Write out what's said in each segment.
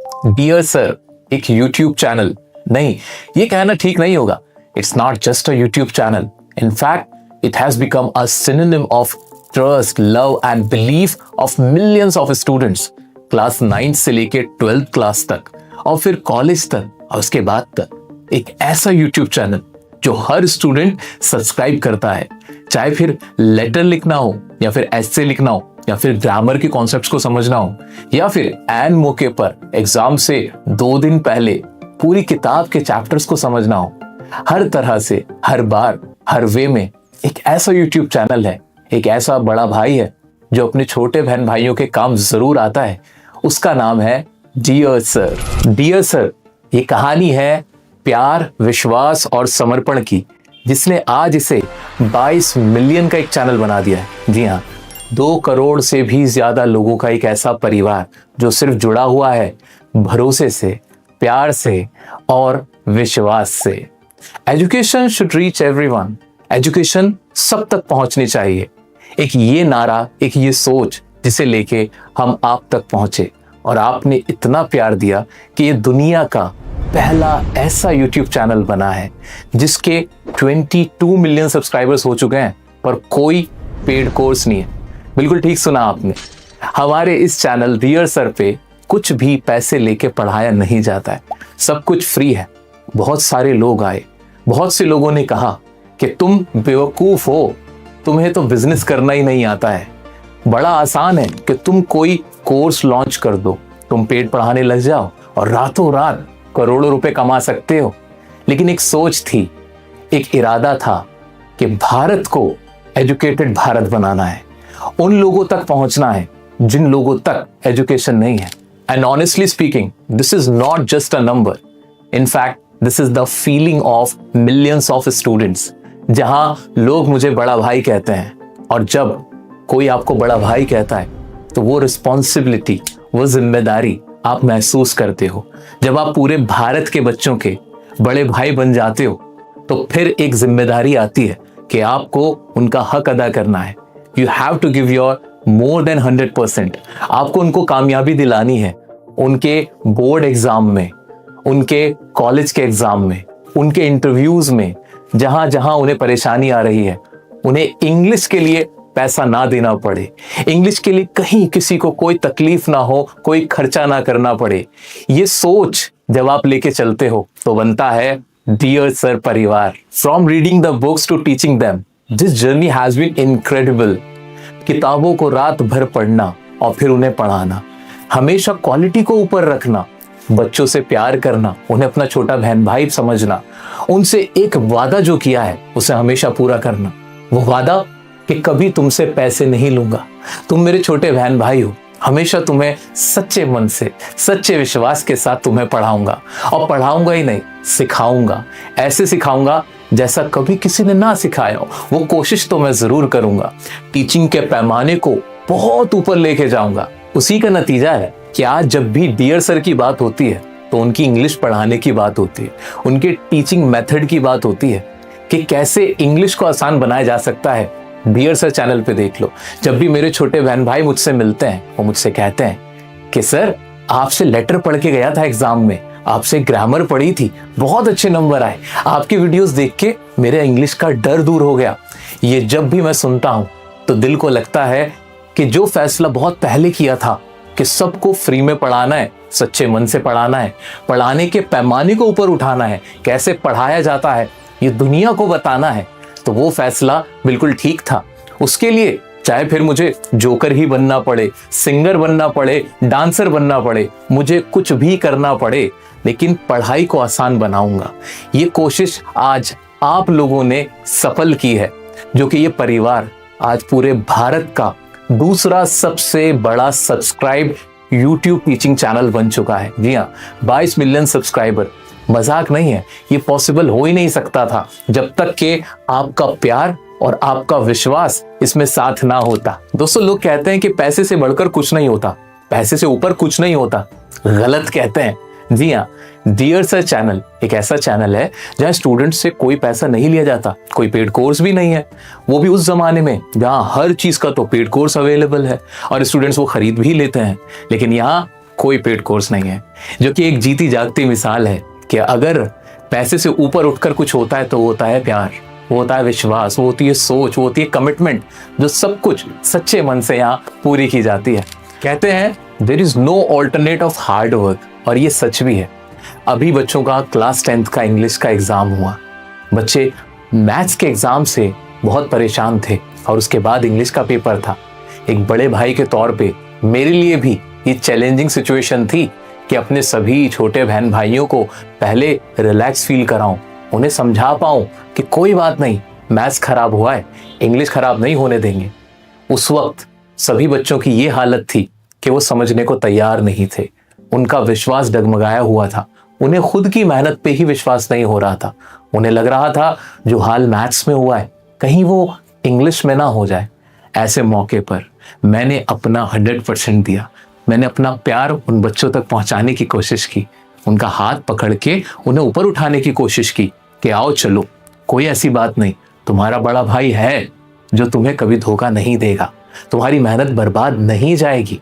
Dear sir एक YouTube channel नहीं, ये कहना ठीक नहीं होगा। It's not just a YouTube channel, in fact it has become a synonym of trust, love and belief of millions of students class 9 से लेके 12th क्लास तक और फिर कॉलेज तक और उसके बाद तक। एक ऐसा यूट्यूब चैनल जो हर स्टूडेंट सब्सक्राइब करता है, चाहे फिर लेटर लिखना हो या फिर एस्से लिखना हो या फिर ग्रामर के कॉन्सेप्ट्स को समझना हो या फिर एन मौके पर एग्जाम से 2 दिन पहले पूरी किताब के चैप्टर्स को समझना हो। हर तरह से, हर बार, हर वे में एक ऐसा यूट्यूब चैनल है, एक ऐसा बड़ा भाई है जो अपने छोटे बहन भाइयों के काम जरूर आता है। उसका नाम है डियर सर। डियर सर ये कहानी है प्यार, विश्वास और समर्पण की, जिसने आज इसे 22 मिलियन का एक चैनल बना दिया है। जी हाँ, 2 करोड़ से भी ज्यादा लोगों का एक ऐसा परिवार जो सिर्फ जुड़ा हुआ है भरोसे से, प्यार से और विश्वास से। Education should reach everyone. Education सब तक पहुंचनी चाहिए। एक ये नारा, एक ये सोच जिसे लेके हम आप तक पहुंचे और आपने इतना प्यार दिया कि ये दुनिया का पहला ऐसा यूट्यूब चैनल बना है जिसके 22 मिलियन सब्सक्राइबर्स हो चुके हैं, पर कोई पेड कोर्स नहीं है। बिल्कुल ठीक सुना आपने। हमारे इस चैनल डियर सर पे कुछ भी पैसे लेके पढ़ाया नहीं जाता है, सब कुछ फ्री है। बहुत सारे लोग आए, बहुत से लोगों ने कहा कि तुम बेवकूफ हो, तुम्हें तो बिजनेस करना ही नहीं आता है। बड़ा आसान है कि तुम कोई कोर्स लॉन्च कर दो, तुम पेड पढ़ाने लग जाओ और रातों रात करोड़ों रुपए कमा सकते हो। लेकिन एक सोच थी, एक इरादा था कि भारत को एजुकेटेड भारत बनाना है, उन लोगों तक पहुंचना है जिन लोगों तक एजुकेशन नहीं है। And honestly speaking, this is not just a number, in fact this is the feeling of millions of students. जहां लोग मुझे बड़ा भाई कहते हैं, और जब कोई आपको बड़ा भाई कहता है तो वो रिस्पॉन्सिबिलिटी, वो जिम्मेदारी आप महसूस करते हो। जब आप पूरे भारत के बच्चों के बड़े भाई बन जाते हो तो फिर एक जिम्मेदारी आती है कि आपको उनका हक अदा करना है। You have to give your more than 100%। आपको उनको कामयाबी दिलानी है, उनके बोर्ड एग्जाम में, उनके कॉलेज के एग्जाम में, उनके इंटरव्यूज में, जहां जहां उन्हें परेशानी आ रही है, उन्हें इंग्लिश के लिए पैसा ना देना पड़े, इंग्लिश के लिए कहीं किसी को कोई तकलीफ ना हो, कोई खर्चा ना करना पड़े। ये सोच जब आप लेके चलते हो तो बनता है डियर सर परिवार। From reading the books to teaching them, this journey has been incredible. किताबों को रात भर पढ़ना और फिर उन्हें पढ़ाना, हमेशा क्वालिटी को ऊपर रखना, बच्चों से प्यार करना, उन्हें अपना छोटा बहन भाई समझना, उनसे एक वादा जो किया है उसे हमेशा पूरा करना। वो वादा कि कभी तुमसे पैसे नहीं लूंगा, तुम मेरे छोटे बहन भाई हो, हमेशा तुम्हें सच्चे मन से, सच्चे विश्वास के साथ तुम्हें पढ़ाऊंगा, और पढ़ाऊंगा ही नहीं, सिखाऊंगा। ऐसे सिखाऊंगा जैसा कभी किसी ने ना सिखाया हो। वो कोशिश तो मैं जरूर करूंगा। टीचिंग के पैमाने को बहुत ऊपर लेके जाऊंगा। उसी का नतीजा है कि आज जब भी डियर सर की बात होती है तो उनकी इंग्लिश पढ़ाने की बात होती है, उनके टीचिंग मेथड की बात होती है कि कैसे इंग्लिश को आसान बनाया जा सकता है। डियर सर चैनल पे देख लो, जब भी मेरे छोटे बहन भाई मुझसे मिलते हैं वो मुझसे कहते हैं कि सर आपसे लेटर पढ़ के गया था एग्जाम में, आपसे ग्रामर पढ़ी थी, बहुत अच्छे नंबर आए, आपकी वीडियोस देख के मेरे इंग्लिश का डर दूर हो गया। ये जब भी मैं सुनता हूं तो दिल को लगता है कि जो फैसला बहुत पहले किया था कि सबको फ्री में पढ़ाना है, सच्चे मन से पढ़ाना है, पढ़ाने के पैमाने को ऊपर उठाना है, कैसे पढ़ाया जाता है ये दुनिया को बताना है, तो वो फैसला बिल्कुल ठीक था। उसके लिए चाहे फिर मुझे जोकर ही बनना पड़े, सिंगर बनना पड़े, डांसर बनना पड़े, मुझे कुछ भी करना पड़े, लेकिन पढ़ाई को आसान बनाऊंगा। ये कोशिश आज आप लोगों ने सफल की है, जो कि ये परिवार आज पूरे भारत का दूसरा सबसे बड़ा सब्सक्राइब यूट्यूब टीचिंग चैनल बन चुका है। जी हाँ, 22 मिलियन सब्सक्राइबर मजाक नहीं है। ये पॉसिबल हो ही नहीं सकता था जब तक कि आपका प्यार और आपका विश्वास इसमें साथ ना होता। दोस्तों, लोग कहते हैं कि पैसे से बढ़कर कुछ नहीं होता, पैसे से ऊपर कुछ नहीं होता। गलत कहते हैं। जी हाँ, डियर सर चैनल एक ऐसा चैनल है जहाँ स्टूडेंट से कोई पैसा नहीं लिया जाता, कोई पेड कोर्स भी नहीं है। वो भी उस जमाने में जहाँ हर चीज का तो पेड कोर्स अवेलेबल है और स्टूडेंट्स वो खरीद भी लेते हैं। लेकिन यहाँ कोई पेड कोर्स नहीं है, जो कि एक जीती जागती मिसाल है कि अगर पैसे से ऊपर उठकर कुछ होता है तो वो होता है प्यार, वो होता है विश्वास, वो होती है सोच, वो होती है कमिटमेंट, जो सब कुछ सच्चे मन से यहाँ पूरी की जाती है। कहते हैं there is no alternate of hard work, और ये सच भी है। अभी बच्चों का क्लास 10th का इंग्लिश का एग्जाम हुआ, बच्चे मैथ्स के एग्जाम से बहुत परेशान थे और उसके बाद इंग्लिश का पेपर था। एक बड़े भाई के तौर पे मेरे लिए भी ये चैलेंजिंग सिचुएशन थी कि अपने सभी छोटे बहन भाइयों को पहले रिलैक्स फील कराऊं, उन्हें समझा पाऊं कि कोई बात नहीं, मैथ्स खराब हुआ है, इंग्लिश खराब नहीं होने देंगे। उस वक्त सभी बच्चों की ये हालत थी कि वो समझने को तैयार नहीं थे, उनका विश्वास डगमगाया हुआ था, उन्हें खुद की मेहनत पे ही विश्वास नहीं हो रहा था। उन्हें लग रहा था जो हाल मैथ्स में हुआ है कहीं वो इंग्लिश में ना हो जाए। ऐसे मौके पर मैंने अपना 100% दिया, मैंने अपना प्यार उन बच्चों तक पहुंचाने की कोशिश की, उनका हाथ पकड़ के उन्हें ऊपर उठाने की कोशिश की कि आओ चलो, कोई ऐसी बात नहीं, तुम्हारा बड़ा भाई है जो तुम्हें कभी धोखा नहीं देगा, तुम्हारी मेहनत बर्बाद नहीं जाएगी।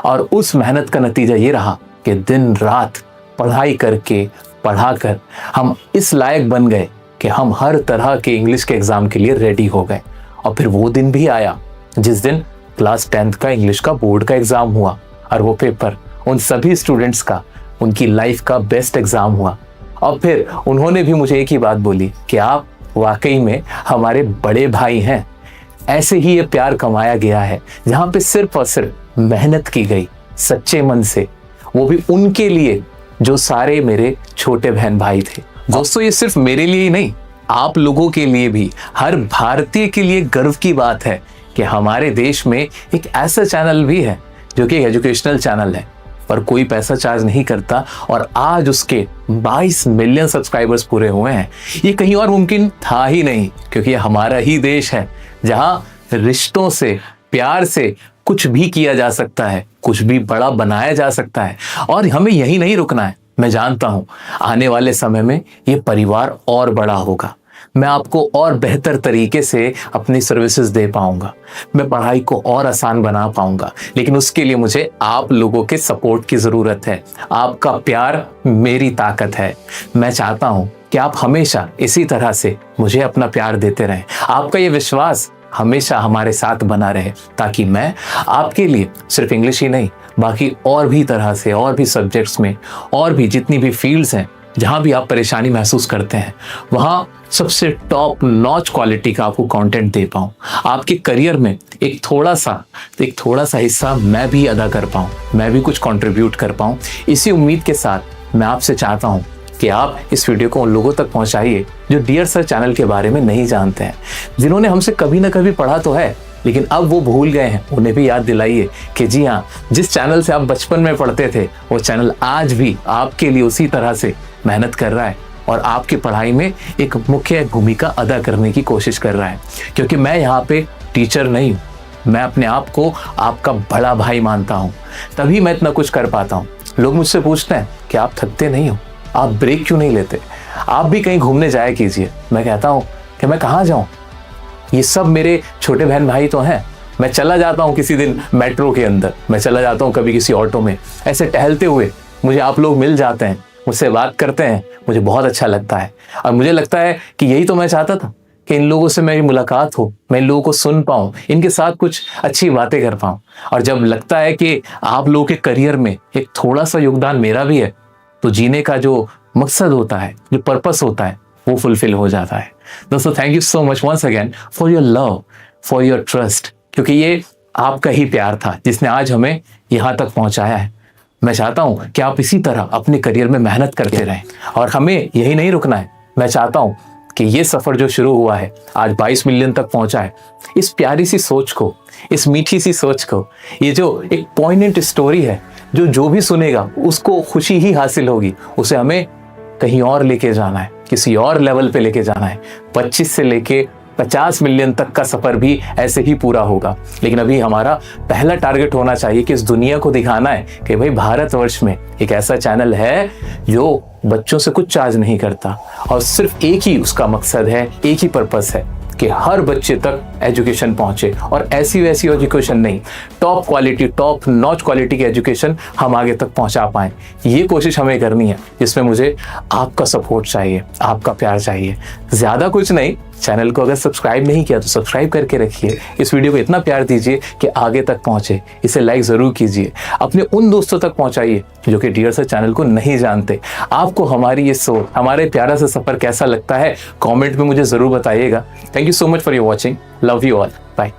और उस मेहनत का नतीजा ये रहा कि दिन रात पढ़ाई करके पढ़ाकर हम इस लायक बन गए कि हम हर तरह के इंग्लिश के एग्जाम के लिए रेडी हो गए। और फिर वो दिन भी आया जिस दिन क्लास 10th का इंग्लिश का बोर्ड का एग्जाम हुआ, और वो पेपर उन सभी स्टूडेंट्स का उनकी लाइफ का बेस्ट एग्जाम हुआ। और फिर उन्होंने भी मुझे एक ही बात बोली कि आप वाकई में हमारे बड़े भाई हैं। ऐसे ही ये प्यार कमाया गया है जहाँ पे सिर्फ और सिर्फ मेहनत की गई सच्चे मन से, वो भी उनके लिए जो सारे मेरे छोटे बहन भाई थे। दोस्तों, ये सिर्फ मेरे लिए ही नहीं, आप लोगों के लिए भी, हर भारतीय के लिए गर्व की बात है कि हमारे देश में एक ऐसा चैनल भी है जो कि एजुकेशनल चैनल है, पर कोई पैसा चार्ज नहीं करता, और आज उसके 22 मिलियन सब्सक्राइबर्स पूरे हुए हैं। ये कहीं और मुमकिन था ही नहीं, क्योंकि ये हमारा ही देश है जहाँ रिश्तों से, प्यार से कुछ भी किया जा सकता है, कुछ भी बड़ा बनाया जा सकता है, और हमें यही नहीं रुकना है। मैं जानता हूं आने वाले समय में ये परिवार और बड़ा होगा, मैं आपको और बेहतर तरीके से अपनी सर्विसेज दे पाऊंगा, मैं पढ़ाई को और आसान बना पाऊंगा, लेकिन उसके लिए मुझे आप लोगों के सपोर्ट की ज़रूरत है। आपका प्यार मेरी ताकत है। मैं चाहता हूं कि आप हमेशा इसी तरह से मुझे अपना प्यार देते रहें, आपका ये विश्वास हमेशा हमारे साथ बना रहे, ताकि मैं आपके लिए सिर्फ इंग्लिश ही नहीं, बाकी और भी तरह से, और भी सब्जेक्ट्स में, और भी जितनी भी फील्ड्स हैं जहाँ भी आप परेशानी महसूस करते हैं, वहाँ सबसे टॉप नॉच क्वालिटी का आपको कंटेंट दे पाऊँ। आपके करियर में एक थोड़ा सा हिस्सा मैं भी अदा कर पाऊँ, मैं भी कुछ कंट्रीब्यूट कर पाऊँ। इसी उम्मीद के साथ मैं आपसे चाहता हूँ कि आप इस वीडियो को उन लोगों तक पहुँचाइए जो डियर सर चैनल के बारे में नहीं जानते हैं, जिन्होंने हमसे कभी ना कभी पढ़ा तो है लेकिन अब वो भूल गए हैं। उन्हें भी याद दिलाइए कि जी हाँ, जिस चैनल से आप बचपन में पढ़ते थे वो चैनल आज भी आपके लिए उसी तरह से मेहनत कर रहा है और आपकी पढ़ाई में एक मुख्य भूमिका अदा करने की कोशिश कर रहा है। क्योंकि मैं यहाँ पे टीचर नहीं हूँ, मैं अपने आप को आपका बड़ा भाई मानता हूँ, तभी मैं इतना कुछ कर पाता हूँ। लोग मुझसे पूछते हैं कि आप थकते नहीं हो, आप ब्रेक क्यों नहीं लेते, आप भी कहीं घूमने जाया कीजिए। मैं कहता हूँ कि मैं कहाँ जाऊँ, ये सब मेरे छोटे बहन भाई तो हैं। मैं चला जाता हूँ किसी दिन मेट्रो के अंदर, मैं चला जाता हूँ कभी किसी ऑटो में, ऐसे टहलते हुए मुझे आप लोग मिल जाते हैं, मुझसे बात करते हैं, मुझे बहुत अच्छा लगता है। और मुझे लगता है कि यही तो मैं चाहता था कि इन लोगों से मेरी मुलाकात हो, मैं इन लोगों को सुन पाऊँ, इनके साथ कुछ अच्छी बातें कर पाऊँ। और जब लगता है कि आप लोगों के करियर में एक थोड़ा सा योगदान मेरा भी है, तो जीने का जो मकसद होता है, जो पर्पस होता है, वो फुलफिल हो जाता है। दोस्तों, thank you so much once again for your love, for your trust, क्योंकि ये आपका ही प्यार था जिसने आज हमें यहाँ तक पहुँचाया है। मैं चाहता हूँ कि आप इसी तरह अपने करियर में मेहनत करते रहें और हमें यही नहीं रुकना है। मैं चाहता हूँ कि ये सफ़र जो शुरू हुआ है, आज 22 मिलियन तक पहुँचा है, इस प्यारी सी सोच को, इस मीठी सी सोच को, ये जो एक पॉइंटेंट स्टोरी है, जो भी सुनेगा उसको खुशी ही हासिल होगी, उसे हमें कहीं और लेके जाना है, किसी और लेवल पे लेके जाना है। 25 से लेके 50 मिलियन तक का सफ़र भी ऐसे ही पूरा होगा। लेकिन अभी हमारा पहला टारगेट होना चाहिए कि इस दुनिया को दिखाना है कि भाई भारतवर्ष में एक ऐसा चैनल है जो बच्चों से कुछ चार्ज नहीं करता और सिर्फ एक ही उसका मकसद है, एक ही पर्पस है कि हर बच्चे तक एजुकेशन पहुंचे, और ऐसी वैसी एजुकेशन नहीं, top quality, top notch quality की एजुकेशन हम आगे तक पहुंचा पाएं। ये कोशिश हमें करनी है, जिसमें मुझे आपका सपोर्ट चाहिए, आपका प्यार चाहिए, ज़्यादा कुछ नहीं। चैनल को अगर सब्सक्राइब नहीं किया तो सब्सक्राइब करके रखिए, इस वीडियो को इतना प्यार दीजिए कि आगे तक पहुंचे, इसे लाइक ज़रूर कीजिए, अपने उन दोस्तों तक पहुंचाइए जो कि डियर सर चैनल को नहीं जानते। आपको हमारी ये सोच, हमारे प्यारा सा सफ़र कैसा लगता है, कमेंट में मुझे ज़रूर बताइएगा। Thank you so much for your watching, love you all, bye.